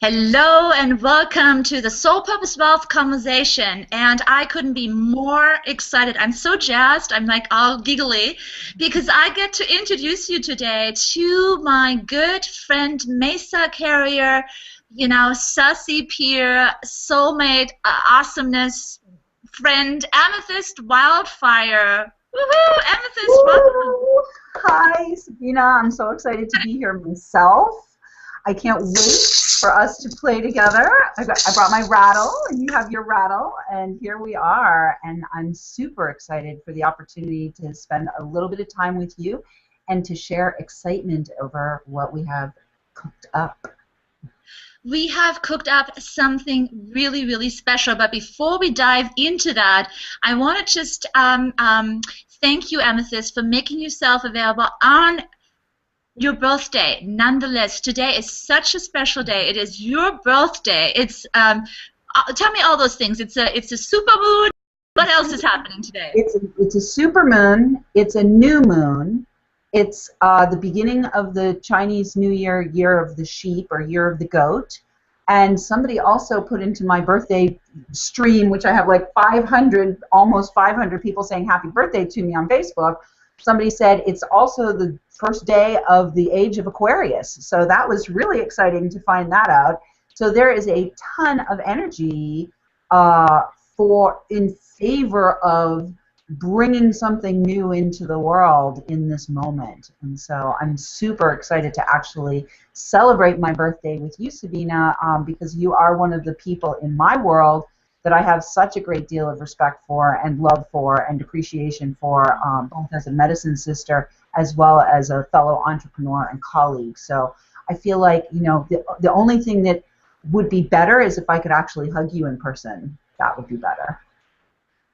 Hello and welcome to the Soul Purpose Wealth Conversation, and I couldn't be more excited. I'm so jazzed, I'm like all giggly, because I get to introduce you today to my good friend, Mesa Carrier, sassy peer, soulmate, awesomeness friend, Amethyst Wyldfyre. Woohoo! Amethyst, welcome. Hi, Sabina. I'm so excited to be here myself. I can't wait for us to play together. I brought my rattle, and you have your rattle, and here we are. And I'm super excited for the opportunity to spend a little bit of time with you and to share excitement over what we have cooked up. We have cooked up something really, really special. But before we dive into that, I want to just thank you, Amethyst, for making yourself available on your birthday. Nonetheless, today is such a special day. It is your birthday. It's tell me all those things. It's a super moon. What else is happening today? It's a super moon. It's a new moon. It's the beginning of the Chinese New Year, year of the sheep or year of the goat. And somebody also put into my birthday stream, which I have like 500, almost 500 people saying happy birthday to me on Facebook. Somebody said it's also the first day of the age of Aquarius. So that was really exciting to find that out. So there is a ton of energy in favor of bringing something new into the world in this moment. And so I'm super excited to actually celebrate my birthday with you, Sabina, because you are one of the people in my world that I have such a great deal of respect for and love for and appreciation for, both as a medicine sister as well as a fellow entrepreneur and colleague. So I feel like, the only thing that would be better is if I could actually hug you in person. That would be better.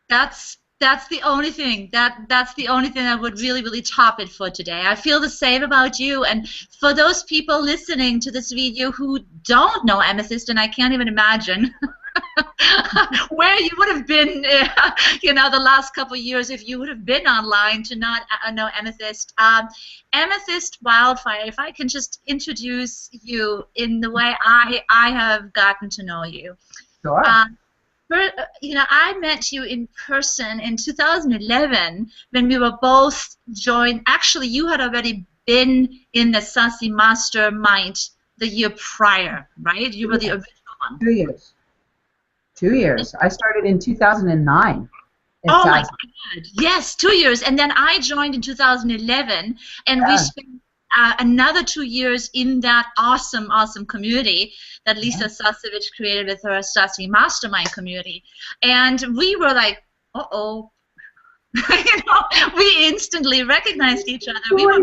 That's the only thing. That's the only thing that would really, really top it for today. I feel the same about you. And for those people listening to this video who don't know Amethyst, and I can't even imagine where you would have been, the last couple of years if you would have been online to not know Amethyst. Amethyst Wyldfyre, if I can just introduce you in the way I have gotten to know you. Sure. I met you in person in 2011 when we were both joined. Actually, you had already been in the Sassy Mastermind the year prior, right? You were the original one. 2 years. 2 years. I started in 2009. Oh my God! Yes, 2 years, and then I joined in 2011, and we spent another 2 years in that awesome, awesome community that Lisa Sasevich created with her Sassy Mastermind community, and we were like, uh-oh. We instantly recognized each other. We were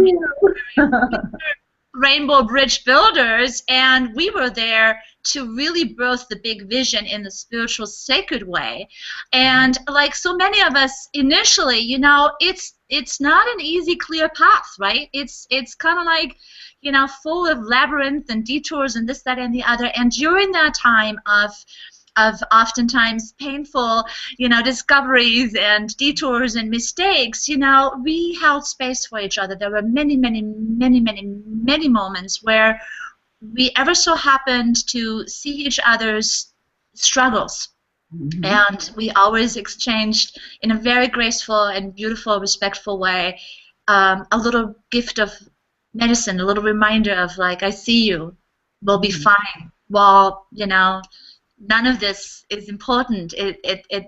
Rainbow Bridge builders, and we were there to really birth the big vision in the spiritual sacred way. And like so many of us initially, it's not an easy, clear path, right? It's kind of like, full of labyrinth and detours and this, that, and the other. And during that time of oftentimes painful, discoveries and detours and mistakes, we held space for each other. There were many, many, many, many, many moments where we ever so happened to see each other's struggles. Mm-hmm. And we always exchanged in a very graceful and beautiful, respectful way a little gift of medicine, a little reminder of like, I see you, we'll be fine. Well, none of this is important.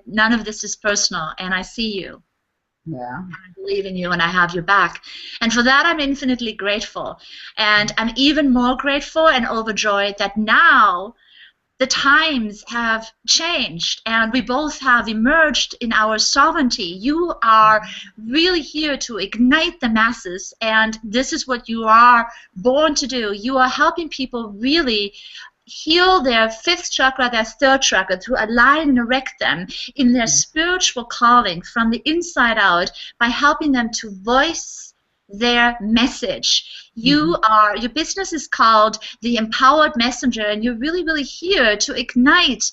None of this is personal, and I see you. Yeah. I believe in you, and I have your back. And for that, I'm infinitely grateful. And I'm even more grateful and overjoyed that now the times have changed, and we both have emerged in our sovereignty. You are really here to ignite the masses, and this is what you are born to do. You are helping people really heal their fifth chakra, their third chakra, to align and erect them in their spiritual calling from the inside out by helping them to voice their message. Your business is called The Empowered Messenger, and you're really, really here to ignite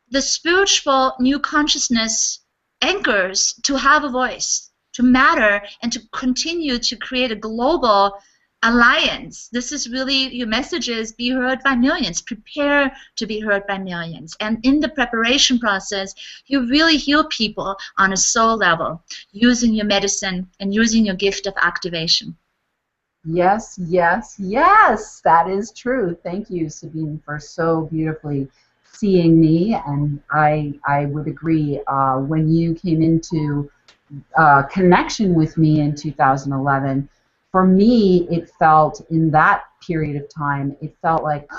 the spiritual new consciousness anchors to have a voice, to matter, and to continue to create a global alliance. This is really your message is be heard by millions. Prepare to be heard by millions. And in the preparation process, you really heal people on a soul level using your medicine and using your gift of activation. Yes, yes, yes, that is true. Thank you, Sabine, for so beautifully seeing me. And I would agree. When you came into connection with me in 2011, for me, it felt in that period of time, it felt like,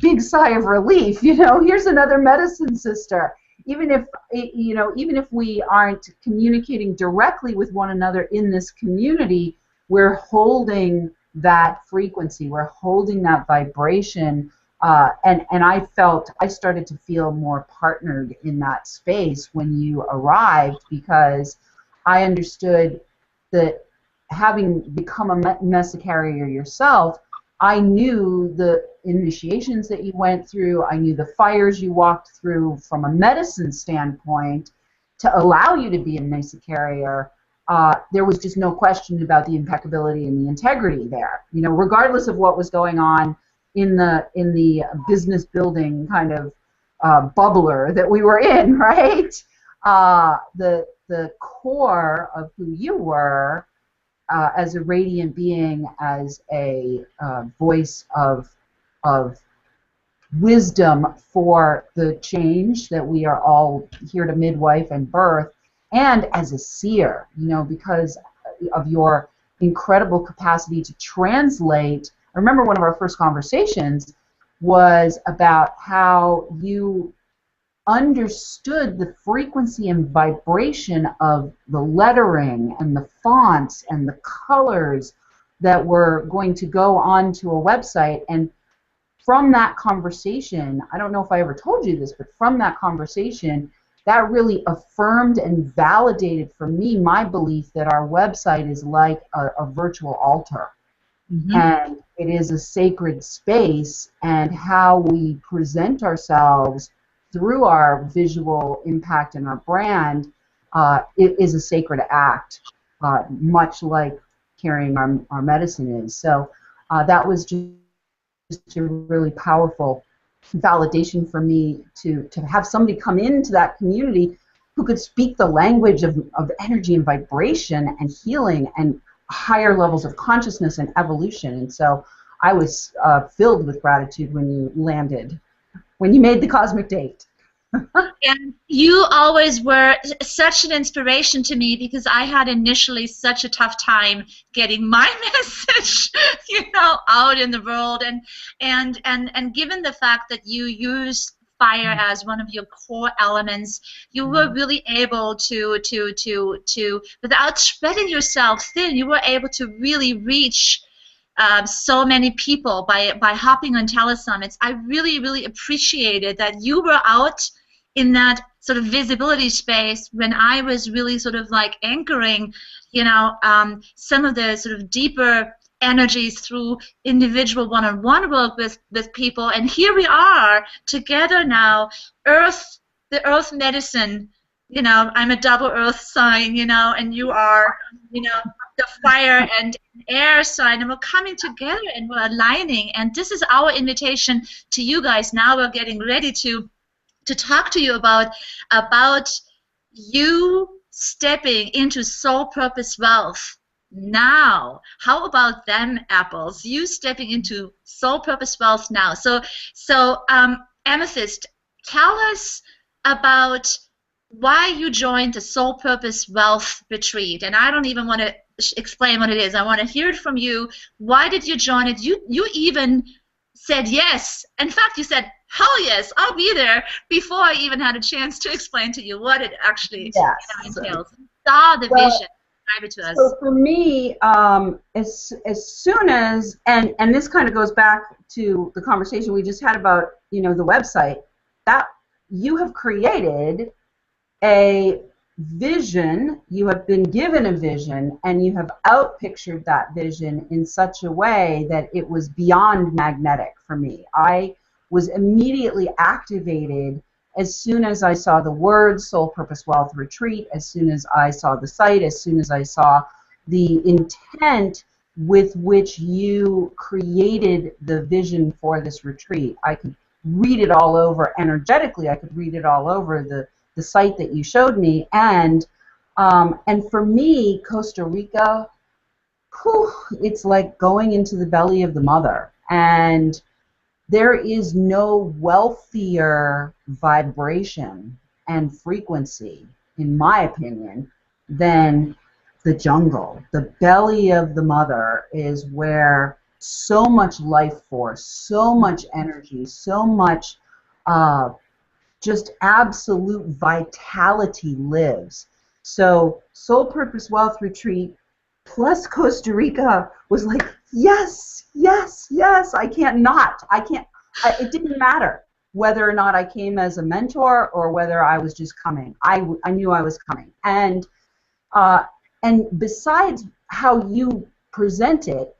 big sigh of relief. You know, here's another medicine sister. Even if, you know, even if we aren't communicating directly with one another in this community, we're holding that frequency, we're holding that vibration, and I started to feel more partnered in that space when you arrived, because I understood that having become a mesa carrier yourself, I knew the initiations that you went through, I knew the fires you walked through from a medicine standpoint to allow you to be a mesa carrier. There was just no question about the impeccability and the integrity there. You know, regardless of what was going on in the business building kind of bubbler that we were in, right? The core of who you were as a radiant being, as a voice of wisdom for the change that we are all here to midwife and birth, and as a seer, you know, because of your incredible capacity to translate. I remember one of our first conversations was about how you understood the frequency and vibration of the lettering and the fonts and the colors that were going to go onto a website. And from that conversation, I don't know if I ever told you this, but from that conversation, that really affirmed and validated for me my belief that our website is like a virtual altar. Mm-hmm. And it is a sacred space, and how we present ourselves through our visual impact and our brand, it is a sacred act, much like carrying our medicine is. So that was just a really powerful validation for me to have somebody come into that community who could speak the language of energy and vibration and healing and higher levels of consciousness and evolution. And so I was filled with gratitude when you landed, when you made the cosmic date. And you always were such an inspiration to me, because I had initially such a tough time getting my message, you know, out in the world. And given the fact that you use fire as one of your core elements, you were really able to without spreading yourself thin, you were able to really reach so many people by hopping on telesummits. I really, really appreciated that you were out in that sort of visibility space when I was really sort of like anchoring, you know, some of the sort of deeper energies through individual one-on-one work with people. And here we are together now, the earth medicine. You know, I'm a double earth sign, you know, and you are, you know, the fire and air sign, and we're coming together and we're aligning. And this is our invitation to you guys. Now we're getting ready to talk to you about you stepping into soul purpose wealth now. How about them apples? You stepping into soul purpose wealth now. So Amethyst, tell us about why you joined the Soul Purpose Wealth Retreat. And I don't even want to explain what it is. I want to hear it from you. Why did you join it? You even said yes. In fact, you said, hell yes, I'll be there, before I even had a chance to explain to you what it actually entails. Saw the vision. Describe it to us. So for me, as soon as, and this kind of goes back to the conversation we just had about, you know, the website, that you have created a vision, you have been given a vision, and you have outpictured that vision in such a way that it was beyond magnetic for me. I was immediately activated as soon as I saw the words Soul Purpose Wealth Retreat, as soon as I saw the site, as soon as I saw the intent with which you created the vision for this retreat. I could read it all over energetically. I could read it all over the site that you showed me. And for me, Costa Rica, whew, it's like going into the belly of the mother. And there is no wealthier vibration and frequency, in my opinion, than the jungle. The belly of the mother is where so much life force, so much energy, so much just absolute vitality lives. So Soul Purpose Wealth Retreat plus Costa Rica was like, yes, yes, yes. I can't not. It didn't matter whether or not I came as a mentor or whether I was just coming. I knew I was coming. And besides how you present it,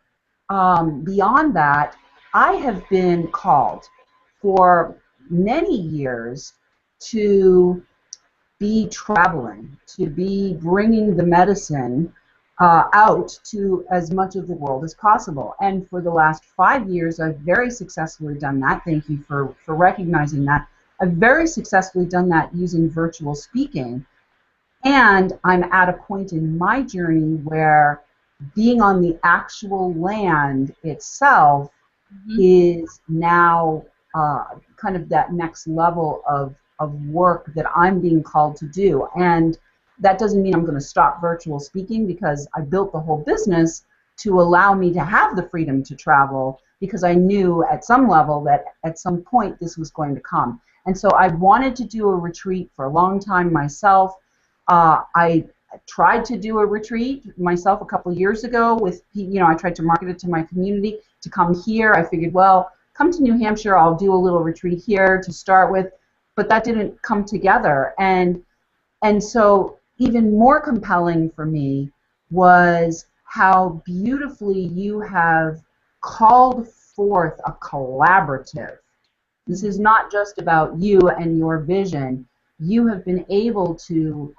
beyond that, I have been called for many years to be traveling, to be bringing the medicine out to as much of the world as possible. And for the last 5 years, I've very successfully done that. Thank you for recognizing that. I've very successfully done that using virtual speaking. And I'm at a point in my journey where being on the actual land itself is now kind of that next level of work that I'm being called to do. And that doesn't mean I'm going to stop virtual speaking, because I built the whole business to allow me to have the freedom to travel, because I knew at some level that at some point this was going to come. And so I wanted to do a retreat for a long time myself. I tried to do a retreat myself a couple of years ago with, I tried to market it to my community to come here. I figured, well, come to New Hampshire, I'll do a little retreat here to start with, but that didn't come together. And so even more compelling for me was how beautifully you have called forth a collaborative. This is not just about you and your vision. You have been able to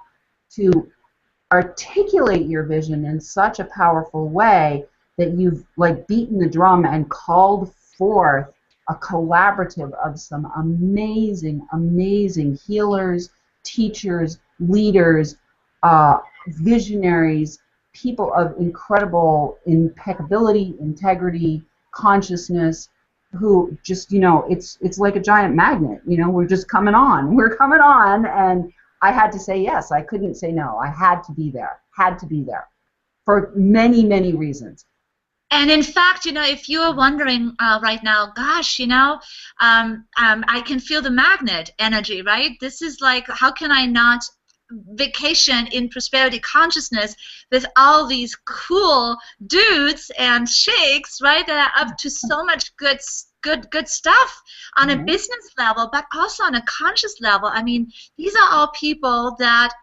articulate your vision in such a powerful way that you've like beaten the drum and called forth a collaborative of some amazing, amazing healers, teachers, leaders, visionaries, people of incredible impeccability, integrity, consciousness, who just, it's like a giant magnet. We're just coming on. We're coming on, and I had to say yes. I couldn't say no. I had to be there. For many, many reasons. And in fact, if you're wondering right now, gosh, I can feel the magnet energy, right? This is like, how can I not vacation in prosperity consciousness with all these cool dudes and sheiks, right? That are up to so much good stuff on a business level, but also on a conscious level. I mean, these are all people that,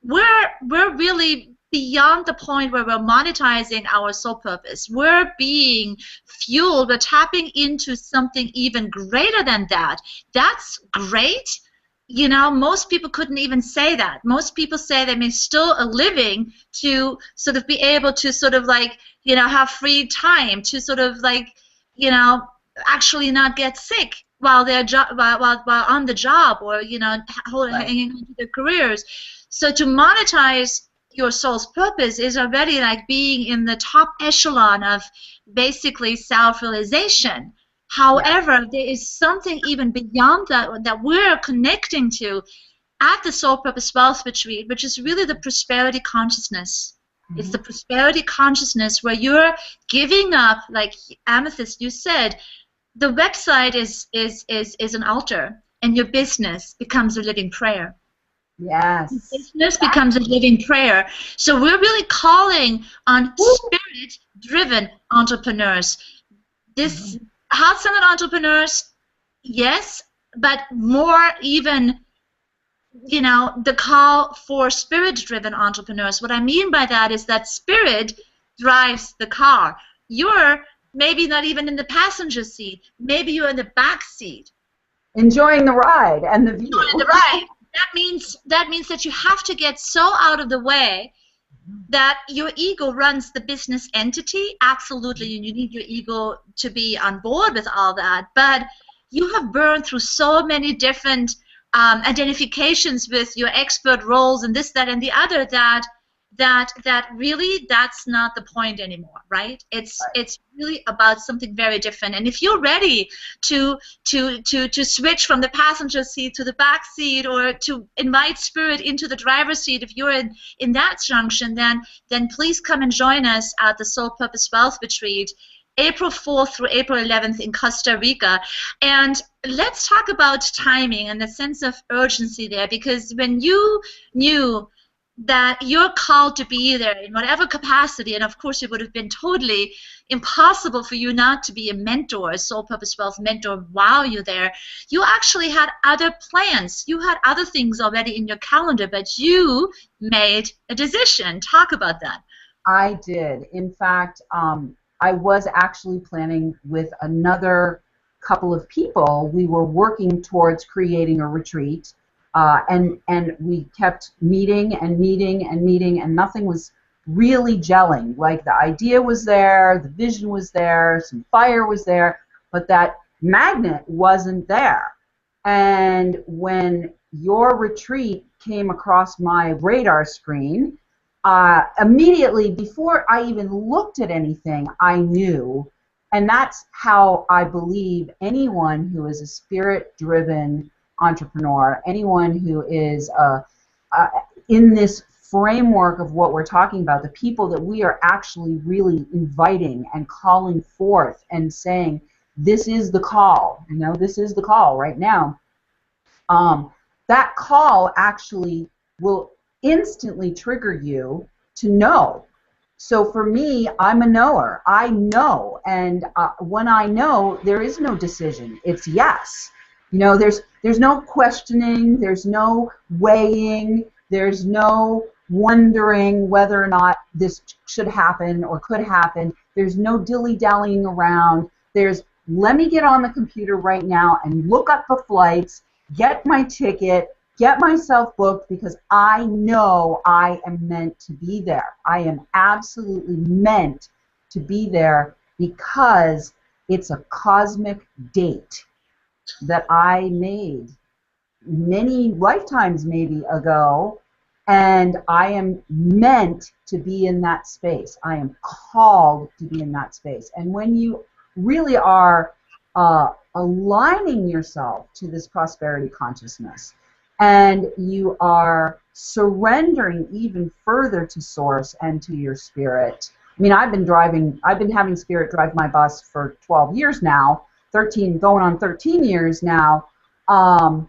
we're really beyond the point where we're monetizing our soul purpose. We're being fueled. We're tapping into something even greater than that. That's great. Most people couldn't even say that. Most people say they may still a living to sort of be able to sort of like, have free time to sort of like, actually not get sick while they're while on the job, or hanging on to their careers. So to monetize your soul's purpose is already like being in the top echelon of basically self-realization. However, there is something even beyond that we're connecting to at the Soul Purpose Wealth Retreat, which is really the prosperity consciousness. It's the prosperity consciousness where you're giving up, like Amethyst, you said, the website is an altar, and your business becomes a living prayer. Yes. Business becomes a living prayer. So we're really calling on spirit-driven entrepreneurs. This heart-centered entrepreneurs, yes, but more even, the call for spirit-driven entrepreneurs. What I mean by that is that spirit drives the car. You're maybe not even in the passenger seat. Maybe you're in the back seat. Enjoying the ride and the view. Enjoying the ride. That means that you have to get so out of the way that your ego runs the business entity. Absolutely, you need your ego to be on board with all that. But you have burned through so many different identifications with your expert roles and this, that, and the other that really that's not the point anymore, right? It's really about something very different. And if you're ready to switch from the passenger seat to the back seat, or to invite spirit into the driver's seat, if you're in that junction, then please come and join us at the Soul Purpose Wealth Retreat, April 4th through April 11th in Costa Rica. And let's talk about timing and the sense of urgency there, because when you knew that you're called to be there in whatever capacity, and of course it would have been totally impossible for you not to be a mentor, a Soul Purpose Wealth mentor while you're there. You actually had other plans. You had other things already in your calendar, but you made a decision. Talk about that. I did. In fact, I was actually planning with another couple of people. We were working towards creating a retreat, and we kept meeting and meeting and meeting, and nothing was really gelling. Like, the idea was there, the vision was there, some fire was there, but that magnet wasn't there. And when your retreat came across my radar screen, immediately, before I even looked at anything, I knew. And that's how I believe anyone who is a spirit-driven entrepreneur, anyone who is in this framework of what we're talking about, the people that we are actually really inviting and calling forth and saying, this is the call, this is the call right now. That call actually will instantly trigger you to know. So for me, I'm a knower. I know, and when I know, there is no decision. It's yes. There's no questioning. There's no weighing. There's no wondering whether or not this should happen or could happen. There's no dilly-dallying around. There's, let me get on the computer right now and look up the flights, get my ticket, get myself booked, because I know I am meant to be there. I am absolutely meant to be there, because it's a cosmic date that I made many lifetimes maybe ago, and I am meant to be in that space. I am called to be in that space. And when you really are aligning yourself to this prosperity consciousness, and you are surrendering even further to Source and to your spirit. I mean, I've been having spirit drive my bus for 12 years now, 13, going on 13 years now. And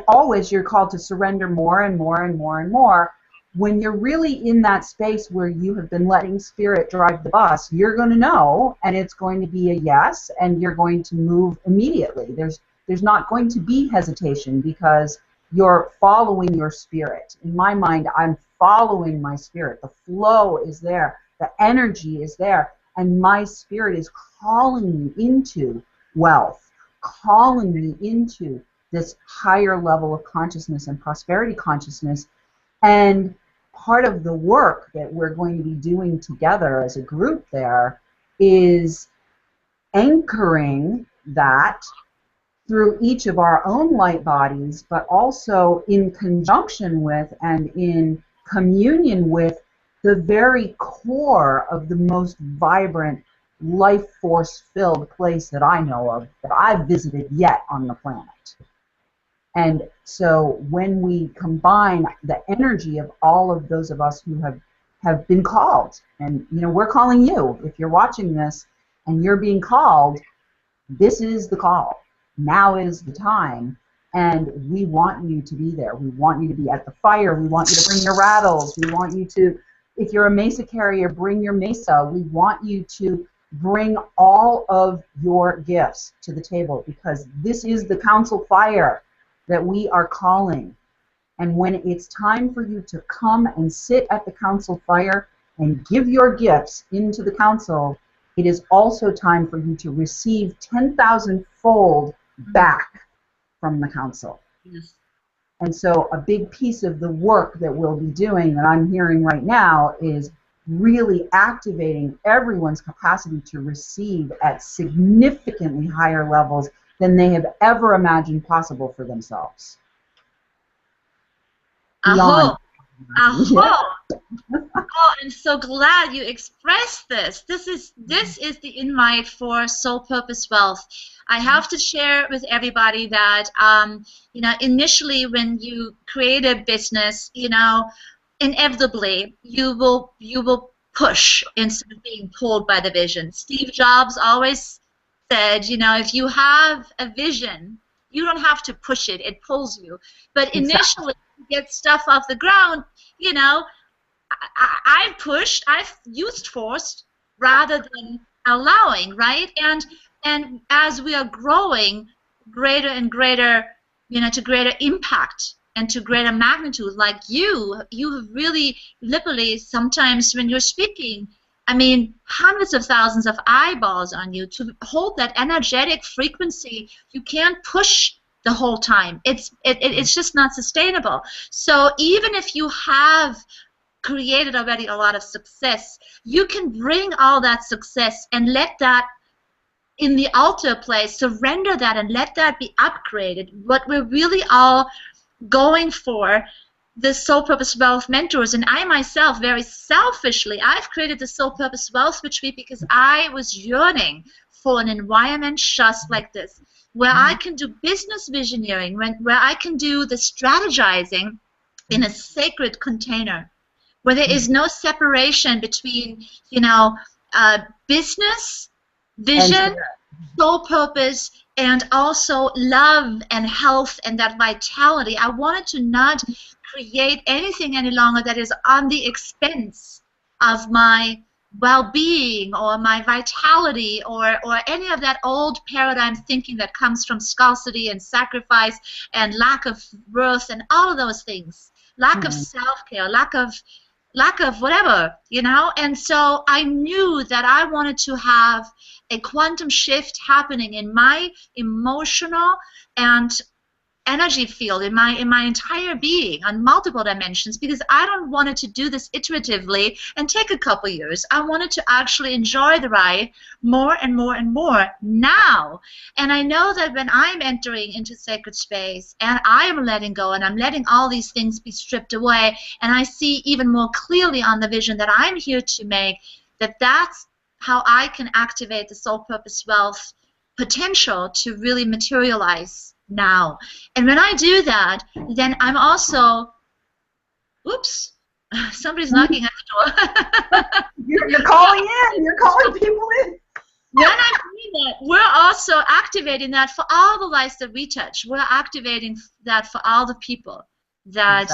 always you're called to surrender more and more and more and more. When you're really in that space where you have been letting spirit drive the bus, you're going to know, and it's going to be a yes, and you're going to move immediately. There's not going to be hesitation, because you're following your spirit. In my mind, I'm following my spirit. The flow is there. The energy is there. And my spirit is calling me into wealth, calling me into this higher level of consciousness and prosperity consciousness. And part of the work that we're going to be doing together as a group there is anchoring that through each of our own light bodies, but also in conjunction with and in communion with the very core of the most vibrant, life force filled place that I know of, that I've visited yet on the planet. And so when we combine the energy of all of those of us who have been called, and we're calling you, if you're watching this and you're being called, this is the call. Now is the time, and we want you to be there. We want you to be at the fire. We want you to bring your rattles. We want you to, if you're a mesa carrier, bring your mesa. We want you to bring all of your gifts to the table, because this is the council fire that we are calling. And when it's time for you to come and sit at the council fire and give your gifts into the council, it is also time for you to receive 10,000-fold back from the council. Yes. And so a big piece of the work that we'll be doing that I'm hearing right now is really activating everyone's capacity to receive at significantly higher levels than they have ever imagined possible for themselves. Beyond. Aho, aho. Oh, I'm so glad you expressed this. This is the invite for soul purpose wealth. I have to share with everybody that initially when you create a business, inevitably you will push instead of being pulled by the vision. Steve Jobs always said, if you have a vision, you don't have to push it; it pulls you. But Exactly. initially, to get stuff off the ground, I've pushed, I've used force rather than allowing, right? And as we are growing greater and greater, to greater impact and to greater magnitude, like you have really literally sometimes when you're speaking, I mean, hundreds of thousands of eyeballs on you to hold that energetic frequency. You can't push the whole time. It's just not sustainable. So even if you have created already a lot of success, you can bring all that success and let that in the altar place, surrender that and let that be upgraded. What we're really all going for, the Soul Purpose Wealth mentors, and I myself, very selfishly, I've created the Soul Purpose Wealth retreat because I was yearning for an environment just like this, where I can do business visioneering, where I can do the strategizing in a sacred container, where there is no separation between, business, vision, soul purpose, and also love and health and that vitality. I wanted to not create anything any longer that is on the expense of my well-being or my vitality or any of that old paradigm thinking that comes from scarcity and sacrifice and lack of worth and all of those things, lack of self-care, lack of whatever, and so I knew that I wanted to have a quantum shift happening in my emotional and energy field, in my entire being on multiple dimensions, because I don't want it to do this iteratively and take a couple years. I wanted to actually enjoy the ride more and more and more now. And I know that when I'm entering into sacred space and I am letting go and I'm letting all these things be stripped away, and I see even more clearly on the vision that I'm here to make, that's how I can activate the soul purpose wealth potential to really materialize now. And when I do that, then I'm also, oops, somebody's knocking at the door. You're calling in. You're calling people in. When I do that, we're also activating that for all the lives that we touch. We're activating that for all the people that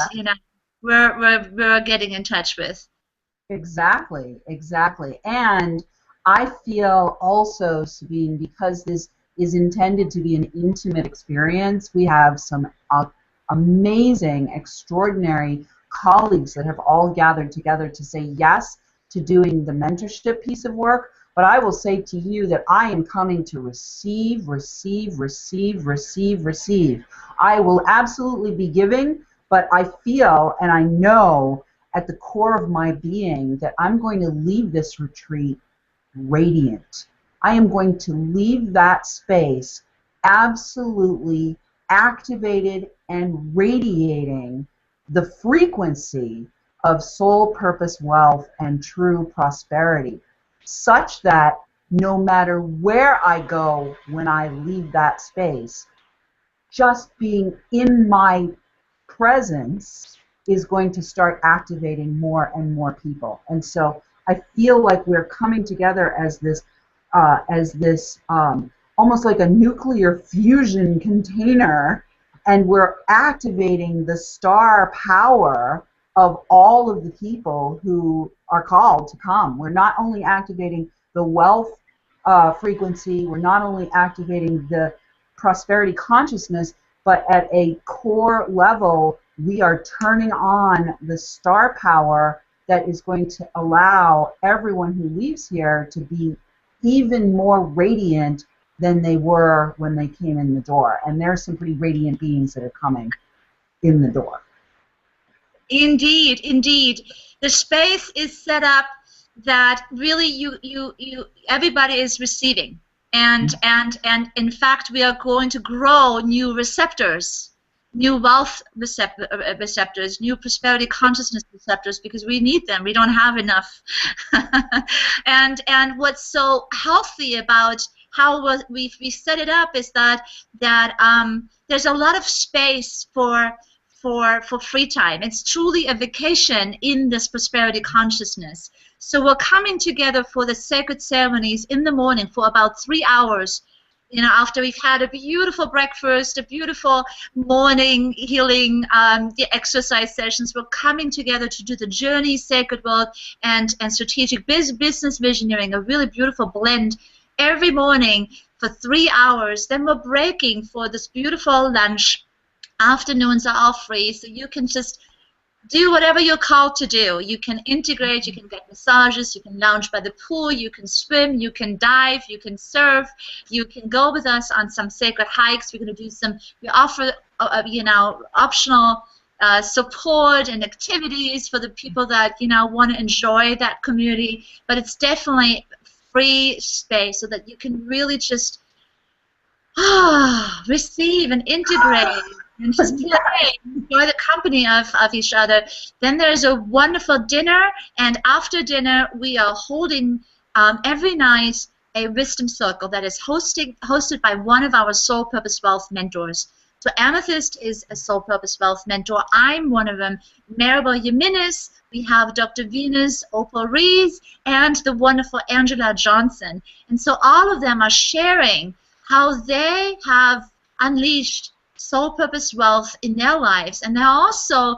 we're getting in touch with. Exactly. And I feel also, Sabine, because this is intended to be an intimate experience, we have some amazing, extraordinary colleagues that have all gathered together to say yes to doing the mentorship piece of work. But I will say to you that I am coming to receive. I will absolutely be giving, but I feel and I know at the core of my being that I'm going to leave this retreat radiant. I am going to leave that space absolutely activated and radiating the frequency of soul purpose wealth and true prosperity, such that no matter where I go when I leave that space, just being in my presence is going to start activating more and more people. And so I feel like we're coming together as this almost like a nuclear fusion container, and we're activating the star power of all of the people who are called to come. We're not only activating the wealth frequency, we're not only activating the prosperity consciousness, but at a core level, we are turning on the star power that is going to allow everyone who leaves here to be even more radiant than they were when they came in the door. And there's some pretty radiant beings that are coming. in the door. Indeed, indeed. The space is set up that really everybody is receiving. And in fact, we are going to grow new receptors, new wealth receptors, new prosperity consciousness receptors, because we need them. We don't have enough. And what's so healthy about how we set it up is that there's a lot of space for free time. It's truly a vacation in this prosperity consciousness. So we're coming together for the sacred ceremonies in the morning for about 3 hours, after we've had a beautiful breakfast, a beautiful morning healing, the exercise sessions. We're coming together to do the journey, sacred work, and strategic business visioneering, a really beautiful blend every morning for 3 hours. Then we're breaking for this beautiful lunch. Afternoons are all free, so you can just do whatever you're called to do. You can integrate, you can get massages, you can lounge by the pool, you can swim, you can dive, you can surf, you can go with us on some sacred hikes. We're going to do we offer, optional support and activities for the people that, want to enjoy that community. But it's definitely free space so that you can really just receive and integrate and just play, enjoy the company of each other. Then there's a wonderful dinner, and after dinner we are holding every night a wisdom circle that is hosted by one of our Soul Purpose Wealth mentors. So Amethyst is a Soul Purpose Wealth mentor. I'm one of them. Maribel Jimenez, we have Dr. Venus, Opal Rees, and the wonderful Angela Johnson. And so all of them are sharing how they have unleashed soul purpose wealth in their lives, and they're also,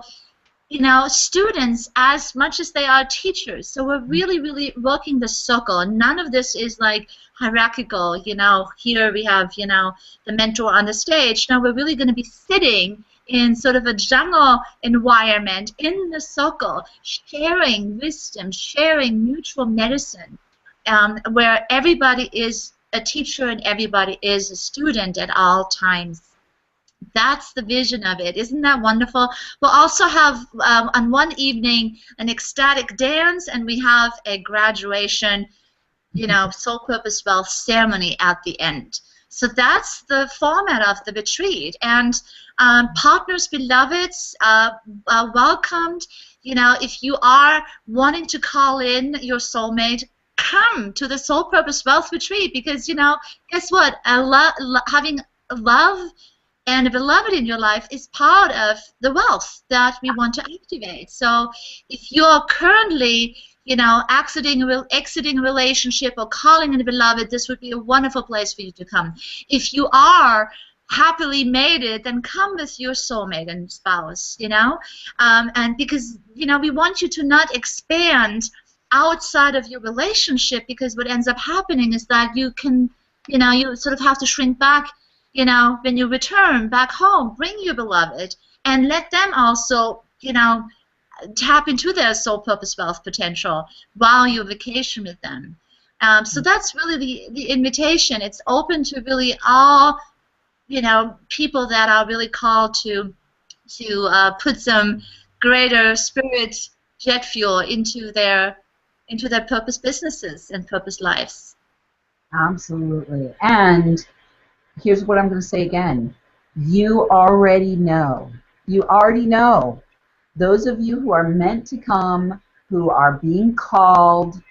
students as much as they are teachers. So we're really, really working the circle, and none of this is like hierarchical. Here we have, the mentor on the stage. Now we're really going to be sitting in sort of a jungle environment in the circle, sharing wisdom, sharing mutual medicine, where everybody is a teacher and everybody is a student at all times. That's the vision of it. Isn't that wonderful? We'll also have on one evening an ecstatic dance, and we have a graduation, soul purpose wealth ceremony at the end. So that's the format of the retreat. And partners, beloveds, are welcomed. If you are wanting to call in your soulmate, come to the Soul Purpose Wealth Retreat, because, guess what? Having love and a beloved in your life is part of the wealth that we want to activate. So if you're currently, exiting a relationship or calling in a beloved, this would be a wonderful place for you to come. If you are happily mated, then come with your soulmate and spouse, and because, we want you to not expand outside of your relationship, because what ends up happening is that you can, you sort of have to shrink back, when you return back home. Bring your beloved and let them also, tap into their soul purpose wealth potential while you vacation with them. So that's really the invitation. It's open to really all, people that are really called to put some greater spirit jet fuel into their purpose businesses and purpose lives. Absolutely. And here's what I'm going to say again. You already know. You already know. Those of you who are meant to come, who are being called,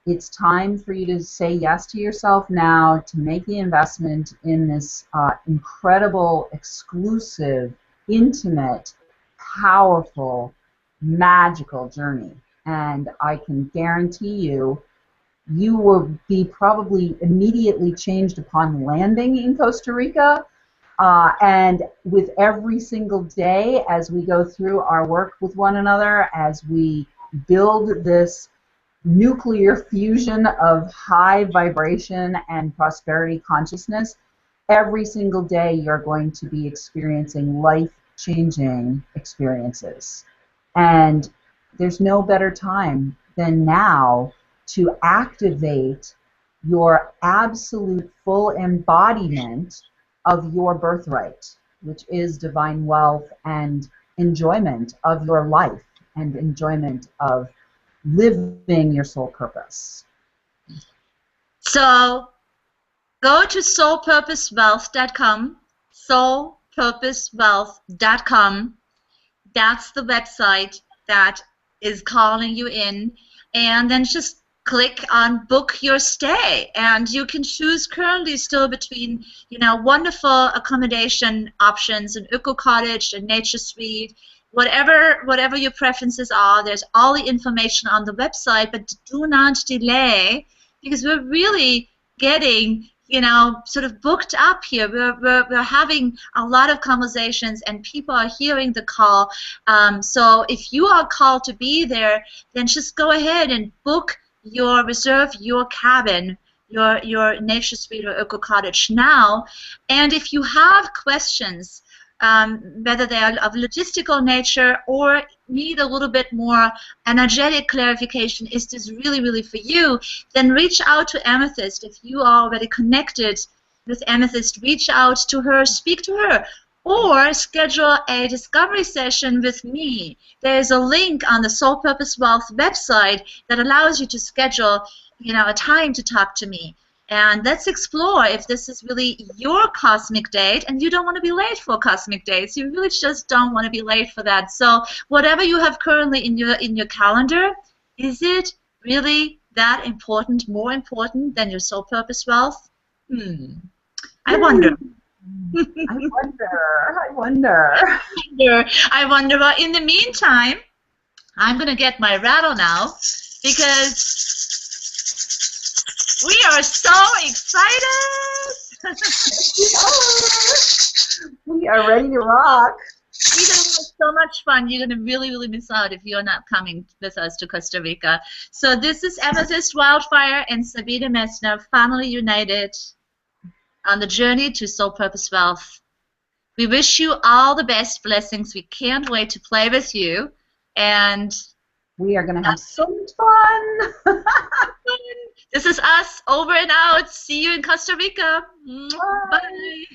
it's time for you to say yes to yourself now, to make the investment in this incredible, exclusive, intimate, powerful, magical journey. And I can guarantee you, you will be probably immediately changed upon landing in Costa Rica. And with every single day as we go through our work with one another, as we build this nuclear fusion of high vibration and prosperity consciousness, every single day you're going to be experiencing life-changing experiences. And there's no better time than now to activate your absolute full embodiment of your birthright. which is divine wealth and enjoyment of your life and enjoyment of living your soul purpose. So go to soulpurposewealth.com, soulpurposewealth.com. That's the website that is calling you in, and then just click on book your stay, and you can choose currently still between wonderful accommodation options, an eco cottage, a nature suite, whatever your preferences are. There's all the information on the website, but do not delay, because we're really getting sort of booked up here. We're having a lot of conversations, and people are hearing the call. So if you are called to be there, then just go ahead and reserve your cabin, your nature suite or eco cottage now. And if you have questions, whether they are of logistical nature or need a little bit more energetic clarification, is this really, really for you, then reach out to Amethyst. If you are already connected with Amethyst, reach out to her, speak to her, or schedule a discovery session with me. There is a link on the Soul Purpose Wealth website that allows you to schedule a time to talk to me. And let's explore if this is really your cosmic date, and you don't want to be late for cosmic dates. You really just don't want to be late for that. So whatever you have currently in your calendar, is it really that important, more important than your soul purpose wealth? I wonder. I wonder. But in the meantime, I'm going to get my rattle now, because we are so excited! We are ready to rock. We're going to have so much fun. You're going to really, really miss out if you're not coming with us to Costa Rica. So this is Amethyst Wyldfyre and Sabine Messner, finally united on the journey to Soul Purpose Wealth. We wish you all the best blessings. We can't wait to play with you. And we are going to have so much fun. This is us, over and out. See you in Costa Rica. Bye. Bye.